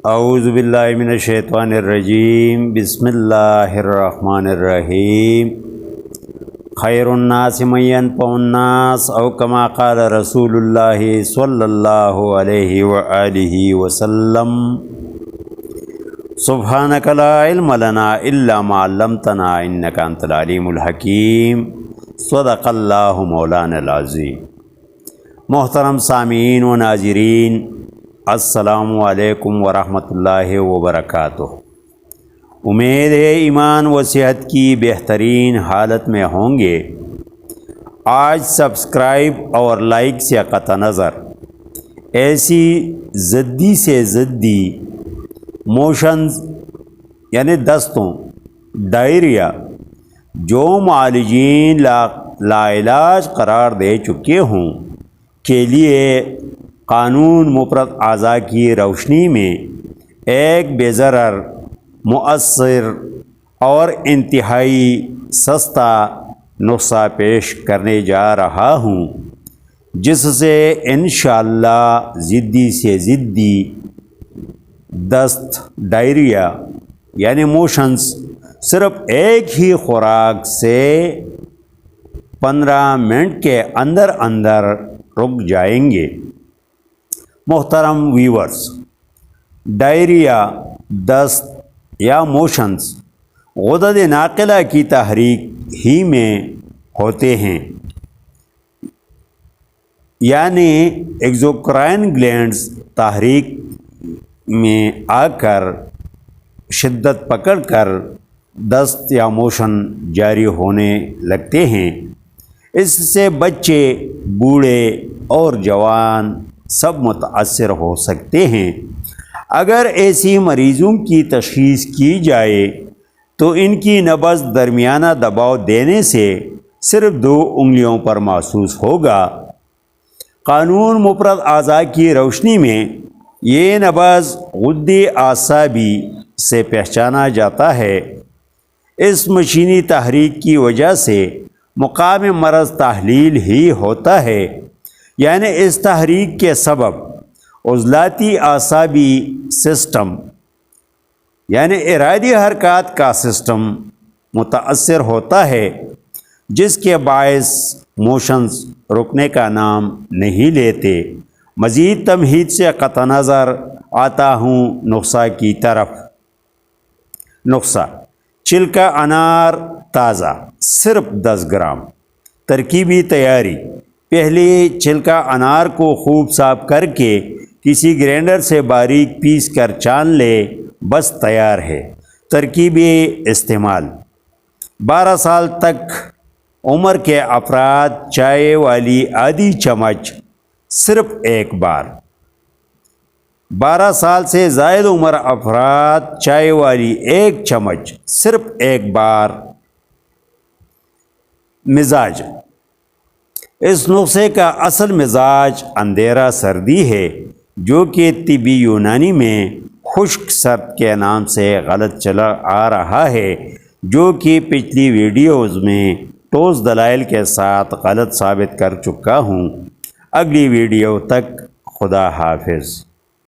اعوذ باللہ من الشیطان الرجیم بسم اللہ الرحمن الرحیم خیر الناس من ينفع الناس او کما قال رسول اللہ صلی اللہ علیہ وآلہ وسلم سبحانک لا علم لنا الا ما علمتنا انک انت العلیم الحکیم صدق اللہ مولانا العظیم۔ محترم سامعین و ناظرین، السلام علیکم ورحمۃ اللہ وبرکاتہ۔ امید ہے ایمان و صحت کی بہترین حالت میں ہوں گے۔ آج سبسکرائب اور لائک سے قطع نظر ایسی ضدی سے ضدی موشنز یعنی دستوں، ڈائریا جو معالجین لا علاج قرار دے چکے ہوں کے لیے قانون مفرد اعضاء کی روشنی میں ایک بے ضرر، مؤثر اور انتہائی سستا نسخہ پیش کرنے جا رہا ہوں، جس سے انشاءاللہ ضدی سے ضدی دست، ڈائریا یعنی موشنز صرف ایک ہی خوراک سے 15 منٹ کے اندر اندر رک جائیں گے۔ محترم ویورز، ڈائریا، دست یا موشنز غدد ناقلہ کی تحریک ہی میں ہوتے ہیں، یعنی ایگزوکرائن گلینڈز تحریک میں آ کر شدت پکڑ کر دست یا موشن جاری ہونے لگتے ہیں۔ اس سے بچے، بوڑھے اور جوان سب متاثر ہو سکتے ہیں۔ اگر ایسی مریضوں کی تشخیص کی جائے تو ان کی نبض درمیانہ دباؤ دینے سے صرف 2 انگلیوں پر محسوس ہوگا۔ قانون مفرد اعضاء کی روشنی میں یہ نبض غدے اعصابی سے پہچانا جاتا ہے۔ اس مشینی تحریک کی وجہ سے مقام مرض تحلیل ہی ہوتا ہے، یعنی اس تحریک کے سبب عضلاتی اعصابی سسٹم یعنی ارادی حرکات کا سسٹم متاثر ہوتا ہے، جس کے باعث موشنز رکنے کا نام نہیں لیتے۔ مزید تمہید سے قطع نظر آتا ہوں نسخہ کی طرف۔ نسخہ: چھلکا انار تازہ، صرف 10 گرام۔ ترکیبی تیاری: پہلے چھلکا انار کو خوب صاف کر کے کسی گرینڈر سے باریک پیس کر چان لے، بس تیار ہے۔ ترکیبی استعمال: 12 سال تک عمر کے افراد چائے والی آدھی چمچ صرف 1 بار۔ 12 سال سے زائد عمر افراد چائے والی 1 چمچ صرف 1 بار۔ مزاج: اس نسخے کا اصل مزاج اندھیرا سردی ہے، جو کہ طبی یونانی میں خشک سرد کے نام سے غلط چلا آ رہا ہے، جو کہ پچھلی ویڈیوز میں ٹھوس دلائل کے ساتھ غلط ثابت کر چکا ہوں۔ اگلی ویڈیو تک خدا حافظ۔